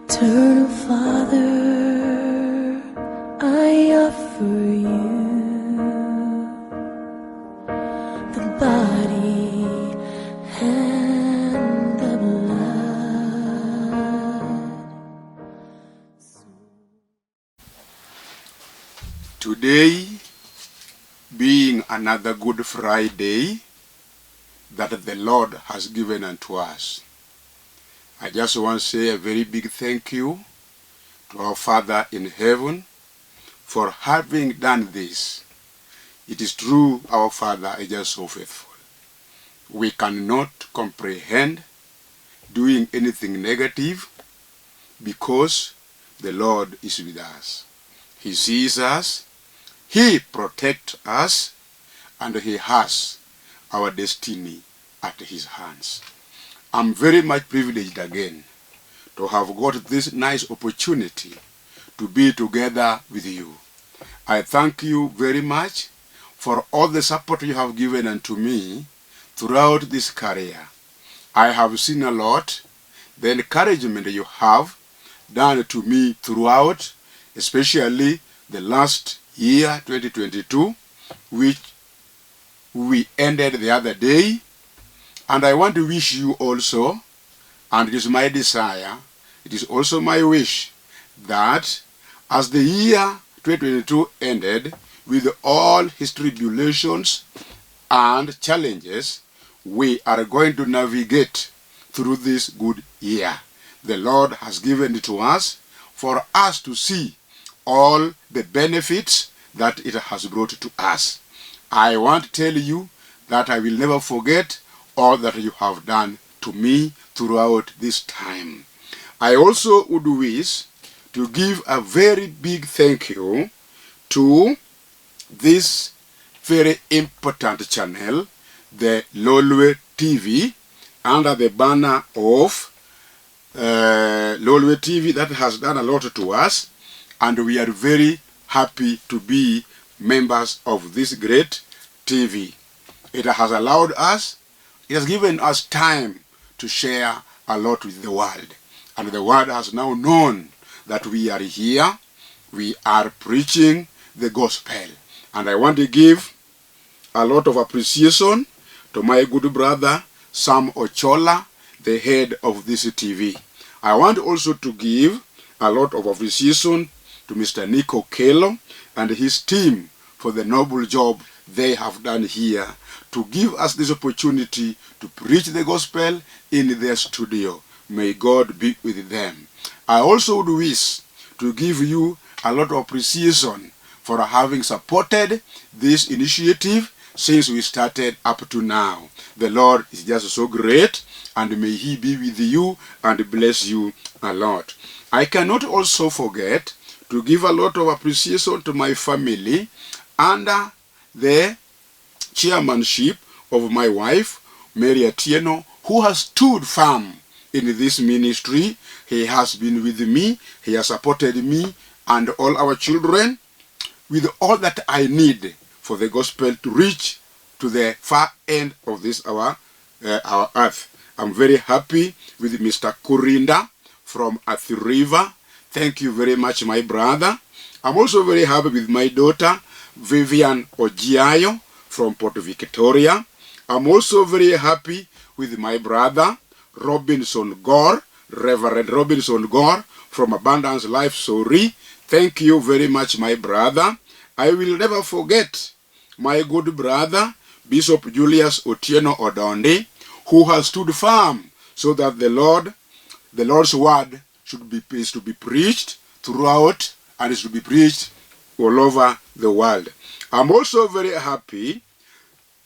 Eternal Father, I offer you the body and the blood. Today, being another Good Friday that the Lord has given unto us, I just want to say a very big thank you to our Father in heaven for having done this. It is true, our Father is just so faithful. We cannot comprehend doing anything negative because the Lord is with us. He sees us, He protects us, and He has our destiny at His hands. I'm very much privileged again to have got this nice opportunity to be together with you. I thank you very much for all the support you have given unto me throughout this career. I have seen a lot, the encouragement you have done to me throughout, especially the last year, 2022, which we ended the other day. And I want to wish you also, and it is my desire, it is also my wish, that as the year 2022 ended with all its tribulations and challenges, we are going to navigate through this good year. The Lord has given it to us for us to see all the benefits that it has brought to us. I want to tell you that I will never forget all that you have done to me throughout this time. I also would wish to give a very big thank you to this very important channel, the Lolwe TV, under the banner of Lolwe TV, that has done a lot to us, and we are very happy to be members of this great TV. It has allowed us, it has given us time to share a lot with the world. And the world has now known that we are here, we are preaching the gospel. And I want to give a lot of appreciation to my good brother, Sam Ochola, the head of this TV. I want also to give a lot of appreciation to Mr. Nico Kelo and his team for the noble job they have done here to give us this opportunity to preach the gospel in their studio. May God be with them. I also would wish to give you a lot of appreciation for having supported this initiative since we started up to now. The Lord is just so great, and may He be with you and bless you a lot. I cannot also forget to give a lot of appreciation to my family under the chairmanship of my wife, Mary Atieno, who has stood firm in this ministry. He has been with me, he has supported me and all our children with all that I need for the gospel to reach to the far end of this our earth. I'm very happy with Mr. Kurinda from Athi River. Thank you very much, my brother. I'm also very happy with my daughter, Vivian Ojiayo from Port Victoria. I'm also very happy with my brother, Robinson Gore, Reverend Robinson Gore from Abundance Life Story. Thank you very much, my brother. I will never forget my good brother, Bishop Julius Otieno Odonde, who has stood firm so that the Lord's word is to be preached throughout and is to be preached all over the world. I'm also very happy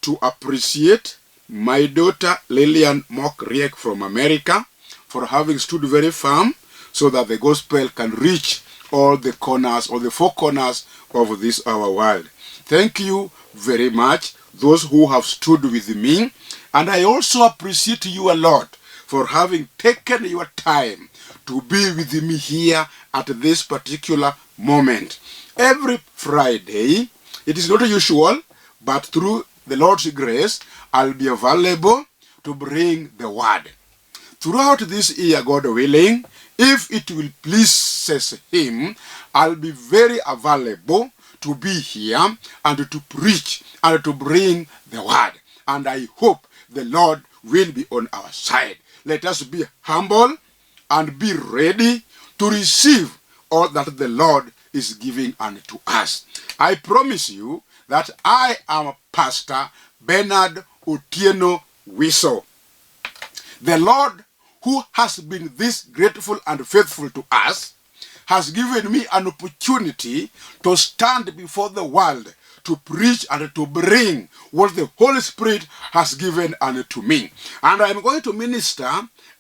to appreciate my daughter Lillian Mokriek from America for having stood very firm so that the gospel can reach all the corners, all the four corners of this our world. Thank you very much, those who have stood with me. And I also appreciate you a lot for having taken your time to be with me here at this particular moment. Every Friday, it is not usual, but through the Lord's grace, I'll be available to bring the word. Throughout this year, God willing, if it will please him, I'll be very available to be here and to preach and to bring the word. And I hope the Lord will be on our side. Let us be humble and be ready to receive all that the Lord is giving unto us. I promise you that I am Pastor Bernard Otieno Wiso. The Lord, who has been this grateful and faithful to us, has given me an opportunity to stand before the world to preach and to bring what the Holy Spirit has given unto me. And I'm going to minister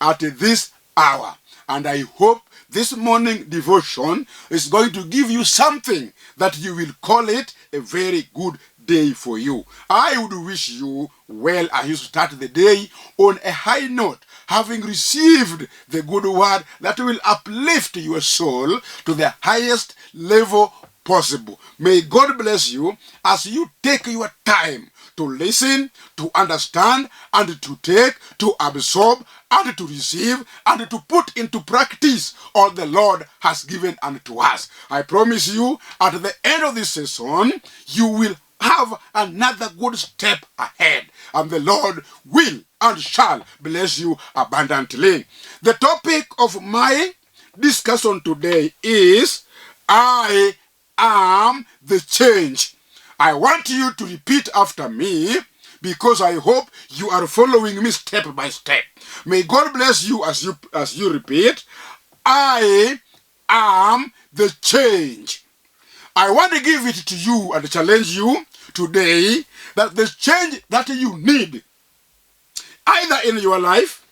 at this hour. And I hope this morning devotion is going to give you something that you will call it a very good day for you. I would wish you well as you start the day on a high note, having received the good word that will uplift your soul to the highest level possible. May God bless you as you take your time to listen, to understand, and to take, to absorb, and to receive, and to put into practice all the Lord has given unto us. I promise you, at the end of this session, you will have another good step ahead, and the Lord will and shall bless you abundantly. The topic of my discussion today is, I am the change. I want you to repeat after me, because I hope you are following me step by step. May God bless you as you repeat, I am the change. I want to give it to you and challenge you today that the change that you need, either in your life,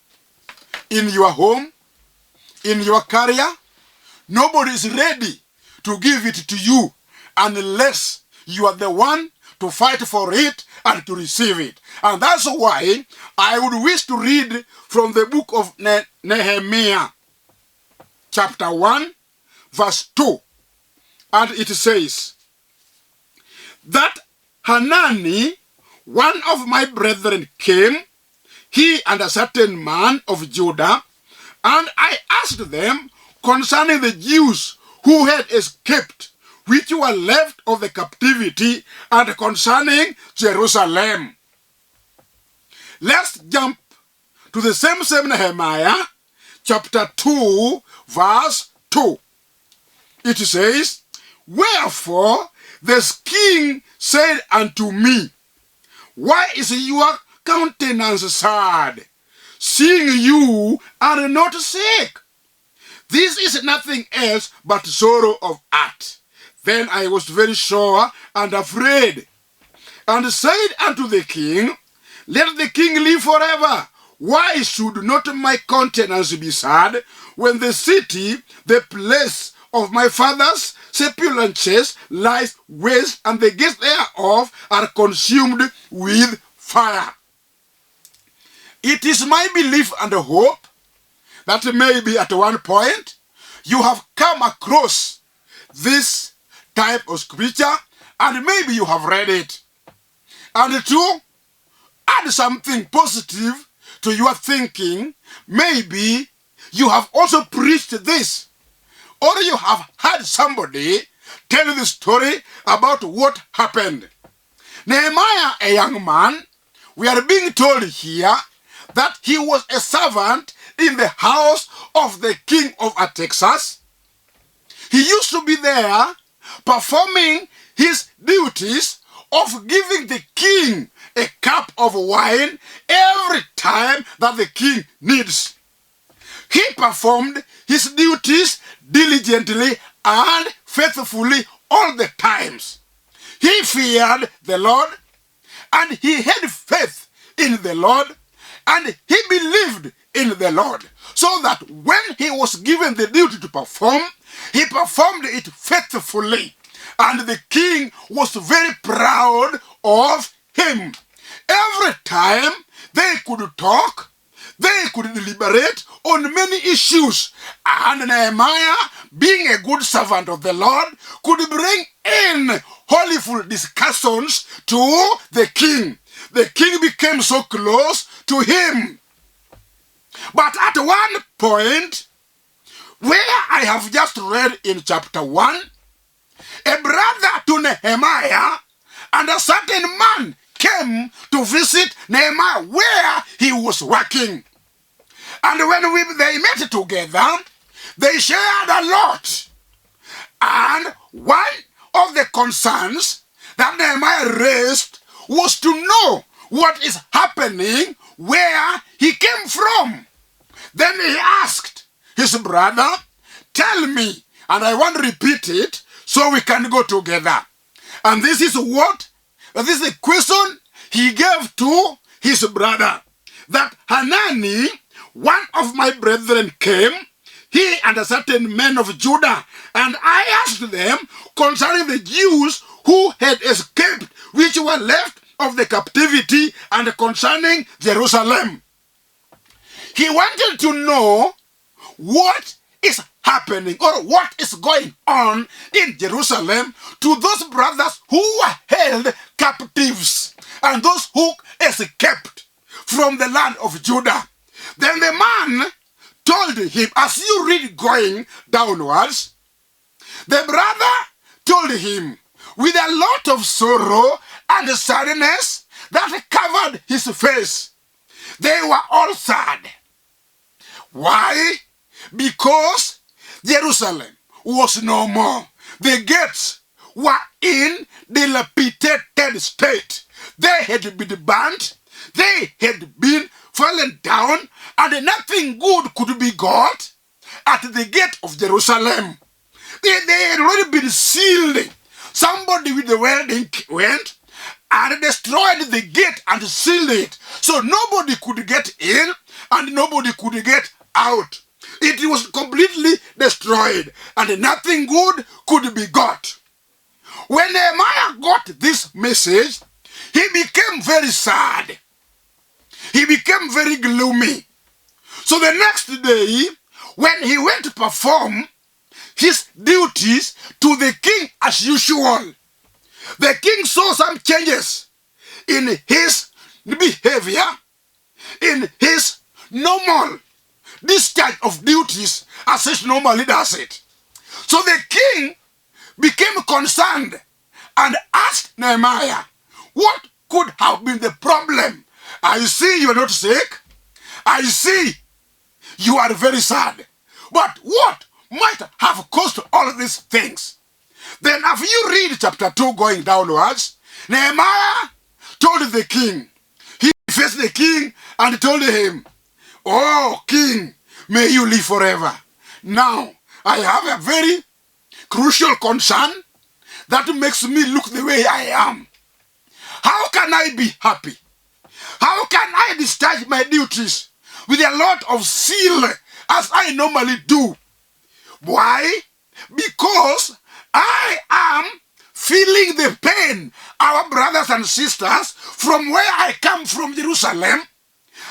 in your home, in your career, nobody is ready to give it to you unless you are the one to fight for it and to receive it. And that's why I would wish to read from the book of Nehemiah, chapter 1, verse 2. And it says, that Hanani, one of my brethren, came, he and a certain man of Judah, and I asked them concerning the Jews who had escaped, which were left of the captivity, and concerning Jerusalem. Let's jump to the same Nehemiah, chapter 2, verse 2. It says, wherefore the king said unto me, why is your countenance sad, seeing you are not sick? This is nothing else but sorrow of heart. Then I was very sore and afraid, and said unto the king, let the king live forever. Why should not my countenance be sad, when the city, the place of my father's sepulchres, lies waste, and the gates thereof are consumed with fire? It is my belief and hope that maybe at one point you have come across this type of scripture, and maybe you have read it. And to add something positive to your thinking, maybe you have also preached this, or you have heard somebody tell the story about what happened. Nehemiah, a young man, we are being told here that he was a servant in the house of the king of Texas. He used to be there performing his duties of giving the king a cup of wine every time that the king needs. He performed his duties diligently and faithfully all the times. He feared the Lord, and he had faith in the Lord, and he believed in the Lord, so that when he was given the duty to perform, he performed it faithfully, and the king was very proud of him. Every time they could talk, they could deliberate on many issues, and Nehemiah, being a good servant of the Lord, could bring in hollyful discussions to the king. The king became so close to him. But at one point, where I have just read in chapter 1, a brother to Nehemiah and a certain man came to visit Nehemiah where he was working. And when they met together, they shared a lot. And one of the concerns that Nehemiah raised was to know what is happening where he came from. Then he asked his brother, tell me, and I want to repeat it so we can go together. And this is the question he gave to his brother. That Hanani, one of my brethren, came, he and a certain men of Judah, and I asked them concerning the Jews who had escaped, which were left of the captivity, and concerning Jerusalem. He wanted to know what is happening or what is going on in Jerusalem to those brothers who were held captives and those who escaped from the land of Judah. Then the man told him, as you read going downwards, the brother told him with a lot of sorrow and sadness that covered his face. They were all sad. Why? Because Jerusalem was no more. The gates were in dilapidated state. They had been burnt. They had been fallen down, and nothing good could be got at the gate of Jerusalem. They had already been sealed. Somebody with the welding went and destroyed the gate and sealed it. So nobody could get in and nobody could get out. It was completely destroyed and nothing good could be got. When Nehemiah got this message, he became very sad. He became very gloomy. So the next day, when he went to perform his duties to the king as usual, the king saw some changes in his behavior, in his normal discharge of duties as he normally does it. So the king became concerned and asked Nehemiah, what could have been the problem? I see you are not sick. I see you are very sad. But what might have caused all these things? Then if you read chapter 2 going downwards, Nehemiah told the king. He faced the king and told him, oh, king, may you live forever. Now, I have a very crucial concern that makes me look the way I am. How can I be happy? How can I discharge my duties with a lot of zeal as I normally do? Why? Because I am feeling the pain, our brothers and sisters, from where I come from, Jerusalem.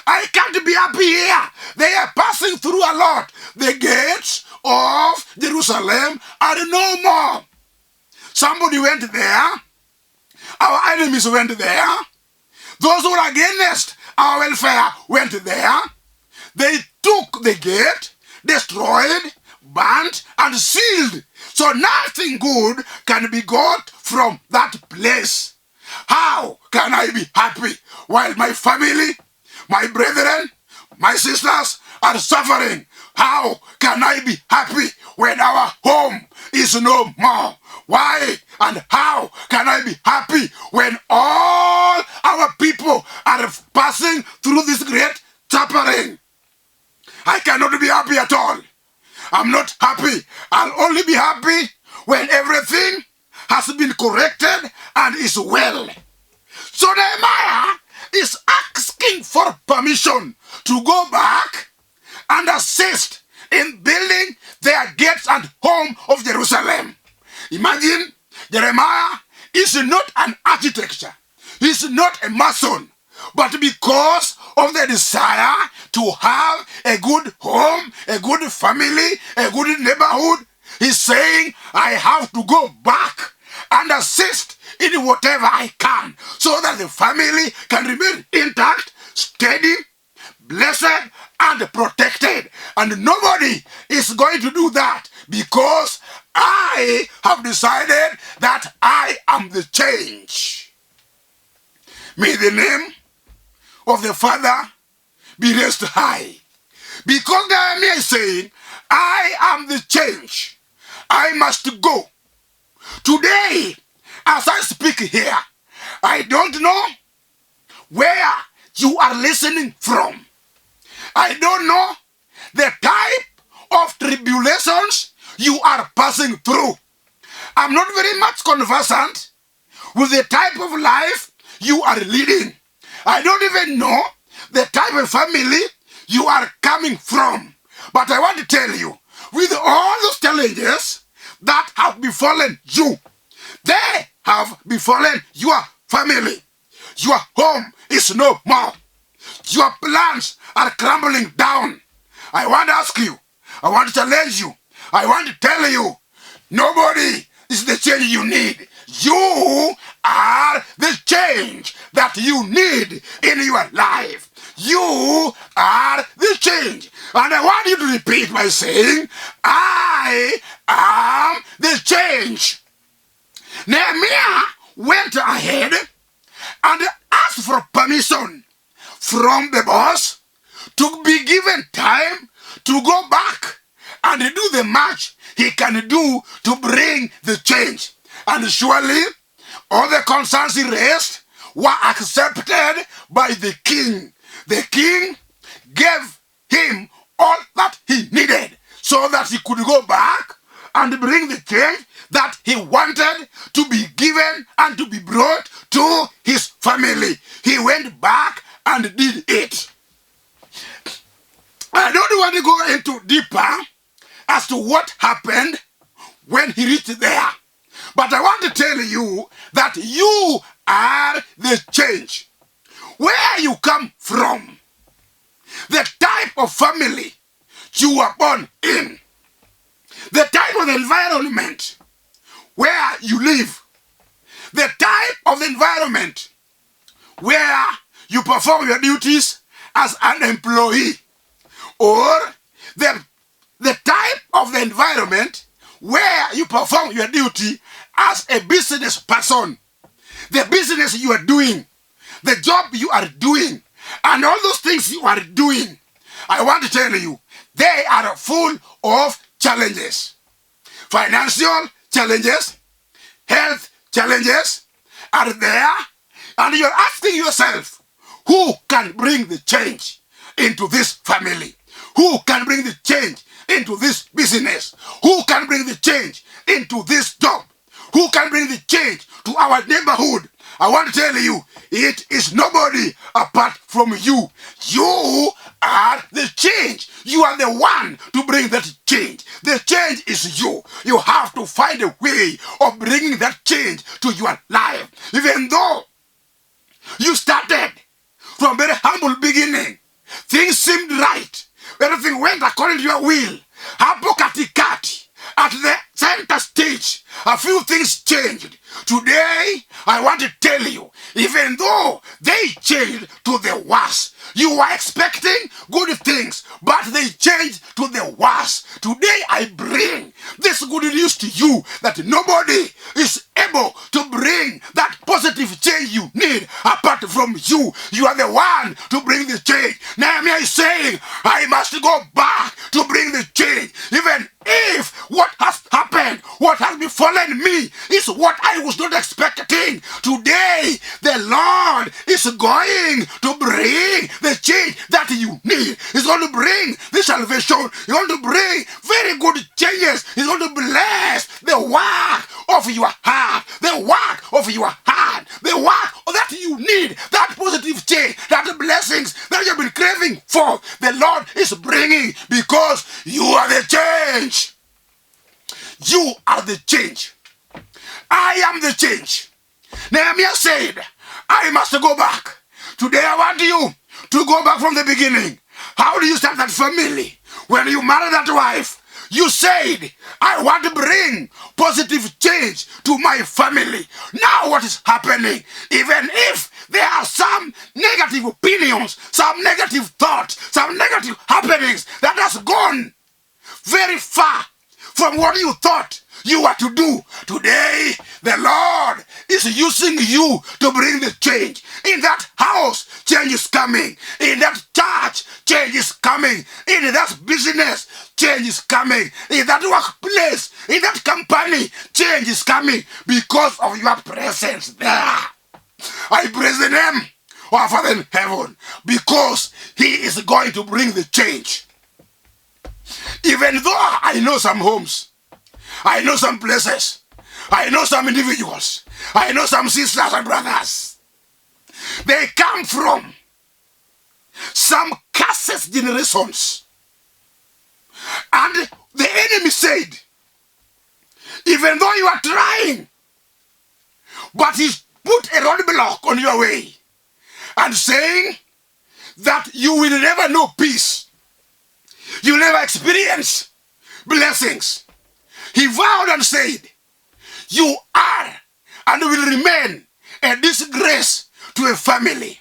I can't be happy here. They are passing through a lot. The gates of Jerusalem are no more. Somebody went there. Our enemies went there. Those who were against our welfare went there. They took the gate, destroyed, burnt, and sealed. So nothing good can be got from that place. How can I be happy while my family, my brethren, my sisters are suffering? How can I be happy when our home is no more? Why and how can I be happy when all our people are passing through this great suffering? I cannot be happy at all. I'm not happy. I'll only be happy when everything has been corrected and is well. So Nehemiah is asking for permission to go back and assist in building their gates and home of Jerusalem. Imagine, Jeremiah is not an architect. He's not a mason. But because of the desire to have a good home, a good family, a good neighborhood, he's saying, I have to go back and assist in whatever I can so that the family can remain intact, steady, blessed, and protected. And nobody is going to do that, because I have decided that I am the change. May the name of the Father be raised high. Because Nehemiah is saying, I am the change. I must go. Today, as I speak here, I don't know where you are listening from. I don't know the type of tribulations you are passing through. I'm not very much conversant with the type of life you are leading. I don't even know the type of family you are coming from. But I want to tell you, with all those challenges that have befallen you, they have befallen your family. Your home is no more. Your plans are crumbling down. I want to ask you, I want to challenge you, I want to tell you, nobody is the change you need. You are the change that you need in your life. You are the change. And I want you to repeat by saying, I am the change. Nehemiah went ahead and asked for permission from the boss to be given time to go back and do the much he can do to bring the change. And surely all the concerns he raised were accepted by the king. The king gave him all that he needed so that he could go back and bring the change that he wanted to be given and to be brought to his family. He went back and did it. I don't want to go into deeper as to what happened when he reached there. But I want to tell you that you are the change. Where you come from, the type of family you were born in, the type of environment where you live, the type of environment where you perform your duties as an employee, or the type of the environment where you perform your duty as a business person, the business you are doing, the job you are doing, and all those things you are doing. I want to tell you, they are full of challenges. Financial challenges, health challenges are there, and you're asking yourself, who can bring the change into this family? Who can bring the change into this business? Who can bring the change into this job? Who can bring the change to our neighborhood? I want to tell you, it is nobody apart from you. You are the change. You are the one to bring that change. The change is you. You have to find a way of bringing that change to your life. Even though you started from very humble beginning, things seemed right. Everything went according to your will. Hapo katikati, at the center stage, a few things changed. Today, I want to tell you, even though they changed to the worse, you were expecting good things, but they changed to the worse. Today, I bring this good news to you that nobody is able to bring that positive change you need apart from you. You are the one to bring the change. Nehemiah is saying, I must go back to bring the change. Even if what has happened, what has befallen me is what I was not expecting. Today, the Lord is going to bring the change that you need. He's going to bring the salvation. He's going to bring very good changes. He's going to bless the work of your heart, the work of your heart, the work that you need, that positive change, that blessings that you've been craving for. The Lord is bringing because you are the change. You are the change. I am the change. Nehemiah said, I must go back. Today I want you to go back from the beginning. How do you start that family? When you marry that wife, You said, I want to bring positive change to my family. Now what is happening? Even if there are some negative opinions, some negative thoughts, some negative happenings that has gone very far from what you thought you were to do. Today, the Lord is using you to bring the change. In that house, change is coming. In that church, change is coming. In that business, change is coming. In that workplace, in that company, change is coming because of your presence there. I praise the name of our Father in heaven because He is going to bring the change. Even though I know some homes, I know some places, I know some individuals, I know some sisters and brothers, they come from some cursed generations. And the enemy said, even though you are trying, but he put a roadblock on your way and saying that you will never know peace. You will never experience blessings. He vowed and said, you are and will remain a disgrace to a family.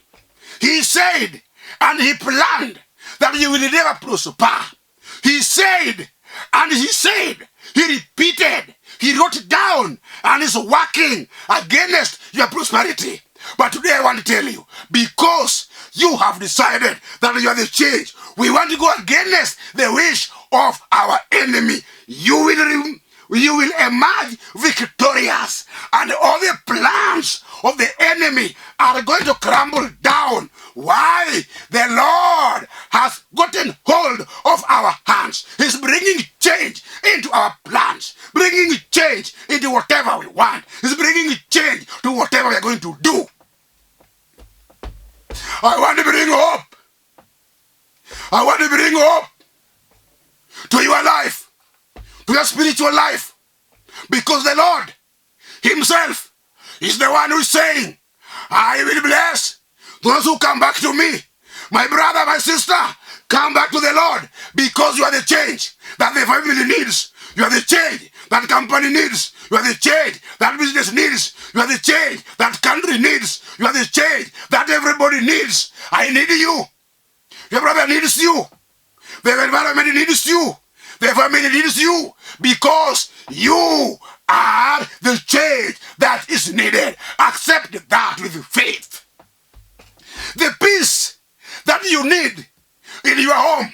He said and he planned that you will never prosper. He said and he said, he repeated, he wrote down and is working against your prosperity. But today I want to tell you, because you have decided that you are the change, we want to go against the wish of our enemy. You will emerge victorious, and all the plans of the enemy are going to crumble down. Why? The Lord has gotten hold of our hands. He's bringing change into our plans, bringing change into whatever we want. He's bringing change to whatever we're going to do. I want to bring hope. I want to bring hope to your life, to your spiritual life, because the Lord Himself is the one who is saying, I will bless those who come back to me. My brother, my sister, come back to the Lord, because you are the change that the family needs. You are the change that company needs. You are the change that business needs. You are the change that country needs. You are the change that everybody needs. I need you. Your brother needs you. The environment needs you. The family needs you, because you are the change that is needed. Accept that with faith. The peace that you need in your home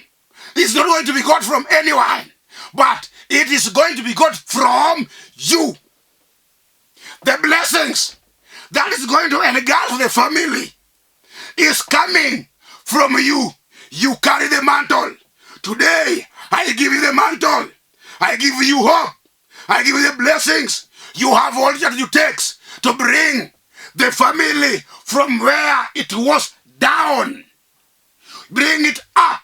is not going to be got from anyone, but it is going to be got from you. The blessings that is going to engulf the family is coming from you. You carry the mantle. Today, I give you the mantle. I give you hope. I give you the blessings. You have all that it takes to bring the family from where it was down. Bring it up,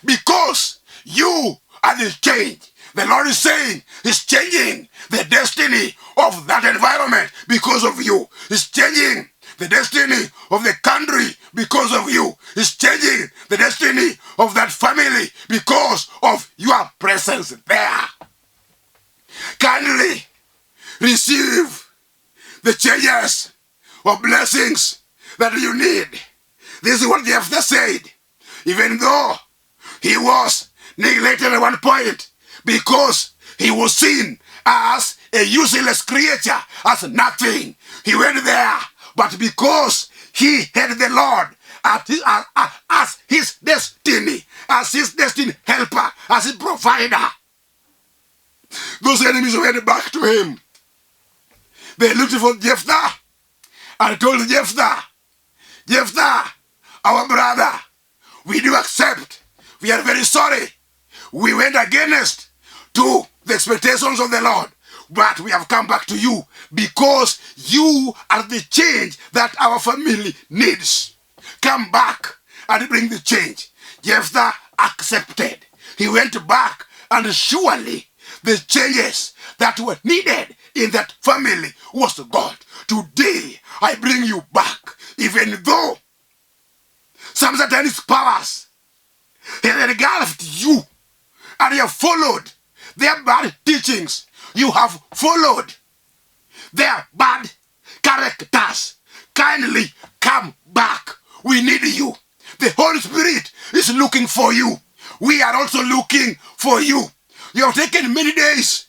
because you are the change. The Lord is saying He's changing the destiny of that environment because of you. He's changing the destiny of the country because of you. He's changing the destiny of that family because of your presence there. Kindly receive the changes or blessings that you need. This is what Jephthah said. Even though he was neglected at one point, because he was seen as a useless creature, as nothing, he went there. But because he had the Lord as his destiny, as his destiny helper, as his provider, those enemies went back to him. They looked for Jephthah and told Jephthah, Jephthah, our brother, we do accept. We are very sorry. We went against to the expectations of the Lord, but we have come back to you because you are the change that our family needs. Come back and bring the change. Jephthah accepted. He went back, and surely the changes that were needed in that family was God. Today, I bring you back, even though some satanic powers have engulfed you and you have followed their bad teachings. You have followed their bad characters. Kindly come back. We need you. The Holy Spirit is looking for you. We are also looking for you. You have taken many days,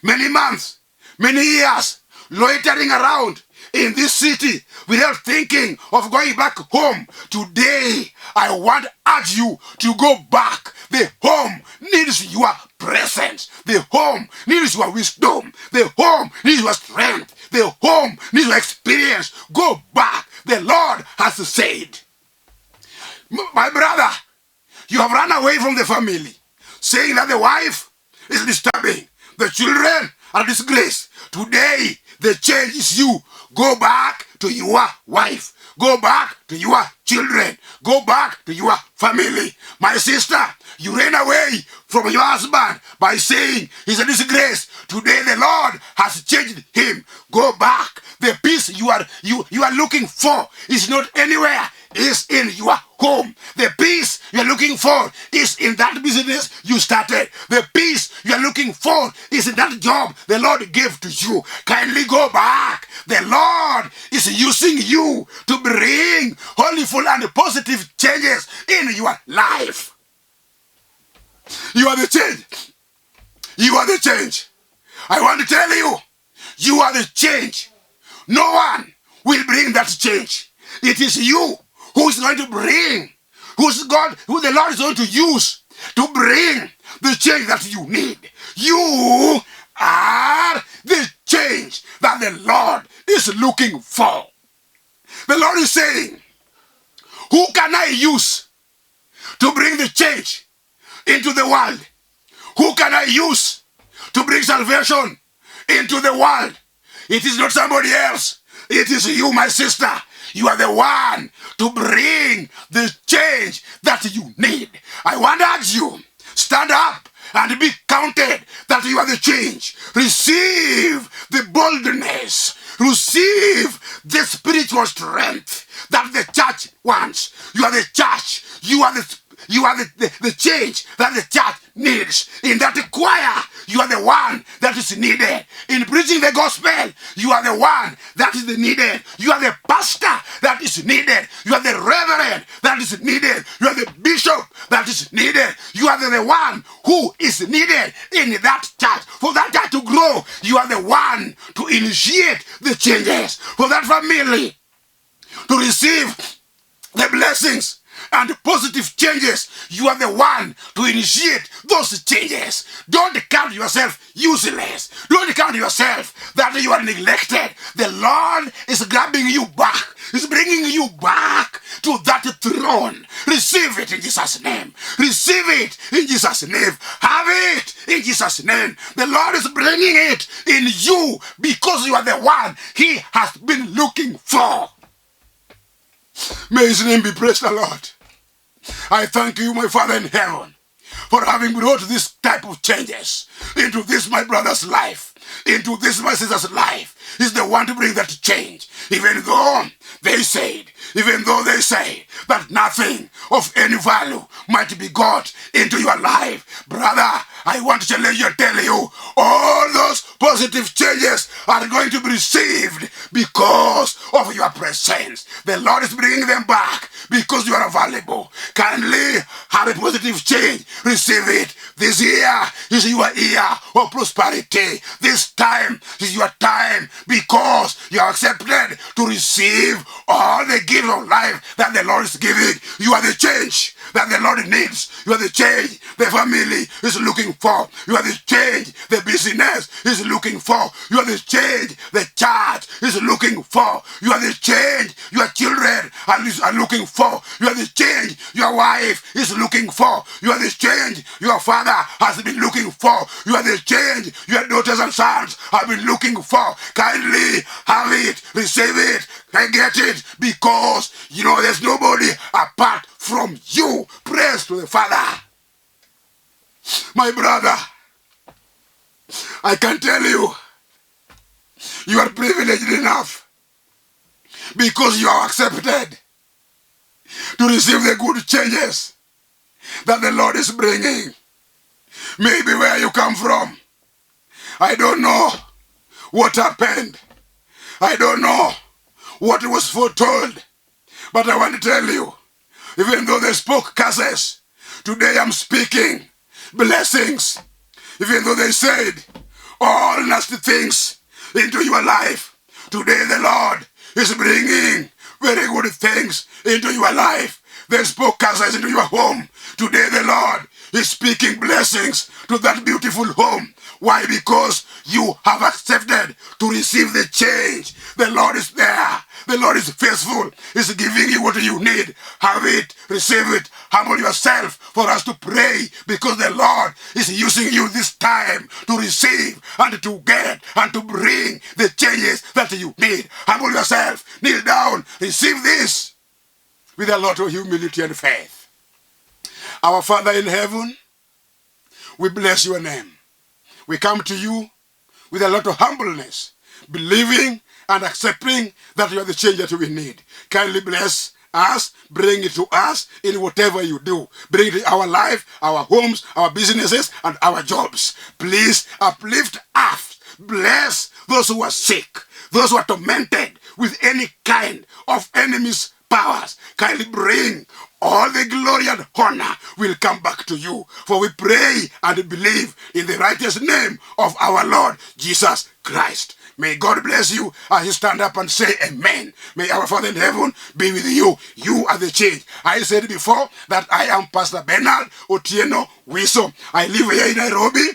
many months, many years loitering around in this city without thinking of going back home. Today, I want to urge you to go back. The home needs your presence. The home needs your wisdom. The home needs your strength. The home needs your experience. Go back. The Lord has said. My brother, you have run away from the family, saying that the wife is disturbing, the children are disgraced. Today, the change is you. Go back to your wife. Go back to your children. Go back to your family. My sister, you ran away from your husband by saying he's a disgrace. Today the Lord has changed him. Go back. The peace you are looking for is not anywhere. Is in your home. The peace you're looking for is in that business you started. The peace you're looking for is in that job the Lord gave to you. Kindly go back. The Lord is using you to bring wholeful and positive changes in your life. You are the change. You are the change. I want to tell you, you are the change. No one will bring that change. It is you who is going to bring, who the Lord is going to use to bring the change that you need. You are the change that the Lord is looking for. The Lord is saying, who can I use to bring the change into the world? Who can I use to bring salvation into the world? It is not somebody else. It is you, my sister. You are the one to bring the change that you need. I want to urge you, stand up and be counted that you are the change. Receive the boldness. Receive the spiritual strength that the church wants. You are the church. You are the change that the church needs. In that choir, you are the one that is needed. In preaching the gospel, you are the one that is needed. You are the pastor that is needed. You are the reverend that is needed. You are the bishop that is needed. You are the one who is needed in that church. For that church to grow, you are the one to initiate the changes. For that family to receive the blessings and positive changes, you are the one to initiate those changes. Don't count yourself useless. Don't count yourself that you are neglected. The Lord is grabbing you back. He's bringing you back to that throne. Receive it in Jesus' name. Receive it in Jesus' name. Have it in Jesus' name. The Lord is bringing it in you because you are the one He has been looking for. May His name be praised, the Lord. I thank you, my Father in heaven, for having brought this type of changes into this my brother's life, into this my sister's life. He's the one to bring that change. Even though they say that nothing of any value might be got into your life, brother, I want to tell you, all those positive changes are going to be received because of your presence. The Lord is bringing them back because you are valuable. Kindly have a positive change. Receive it. This year is your year of prosperity. This time is your time because you are accepted to receive all the gifts of life that the Lord is giving. You are the change that the Lord needs. You are the change the family is looking for. You are the change the business is looking for. You are the change the church is looking for. You are the change your children are looking for. You are the change your wife is looking for. You are the change your father has been looking for. You are the change your daughters and sons have been looking for. Kindly have it, receive it, and get it, because you know there's nobody apart from you. Praise to the Father. My brother, I can tell you, you are privileged enough because you are accepted to receive the good changes that the Lord is bringing. Maybe where you come from. I don't know what happened. I don't know what was foretold. But I want to tell you, even though they spoke curses, today I'm speaking blessings. Even though they said all nasty things into your life, today the Lord is bringing very good things into your life. They spoke curses into your home. Today the Lord is speaking blessings to that beautiful home. Why? Because you have accepted to receive the change. The Lord is there. The Lord is faithful. He's giving you what you need. Have it. Receive it. Humble yourself for us to pray, because the Lord is using you this time to receive and to get and to bring the changes that you need. Humble yourself. Kneel down. Receive this with a lot of humility and faith. Our Father in heaven, we bless your name. We come to you with a lot of humbleness, believing and accepting that you are the change that we need. Kindly bless us, bring it to us in whatever you do. Bring it to our life, our homes, our businesses, and our jobs. Please uplift us. Bless those who are sick, those who are tormented with any kind of enemy's powers. Kindly bring all the glory and honor will come back to you. For we pray and believe in the righteous name of our Lord Jesus Christ. May God bless you as you stand up and say amen. May our Father in heaven be with you. You are the change. I said before that I am Pastor Bernard Otieno Wiso. I live here in Nairobi,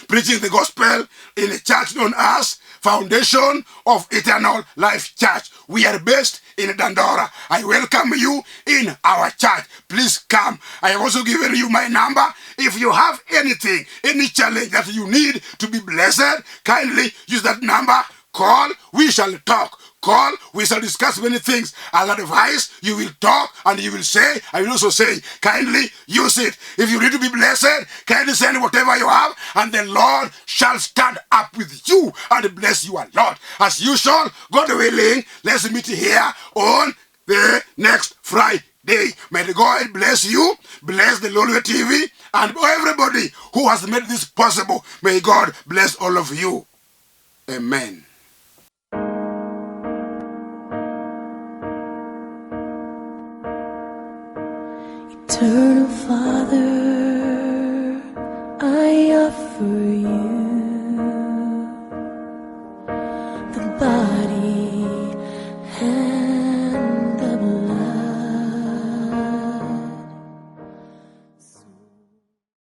preaching the gospel in a church known as Foundation of Eternal Life Church. We are based in Dandora. I welcome you in our church. Please come. I have also given you my number. If you have anything, any challenge that you need to be blessed, kindly use that number. Call, we shall talk. Call, we shall discuss many things. I'll advise, you will talk, and you will say, I will also say, kindly use it. If you need to be blessed, kindly send whatever you have, and the Lord shall stand up with you and bless you a lot. As usual, God willing, let's meet here on the next Friday. May God bless you, bless the Lord TV, and everybody who has made this possible. May God bless all of you. Amen.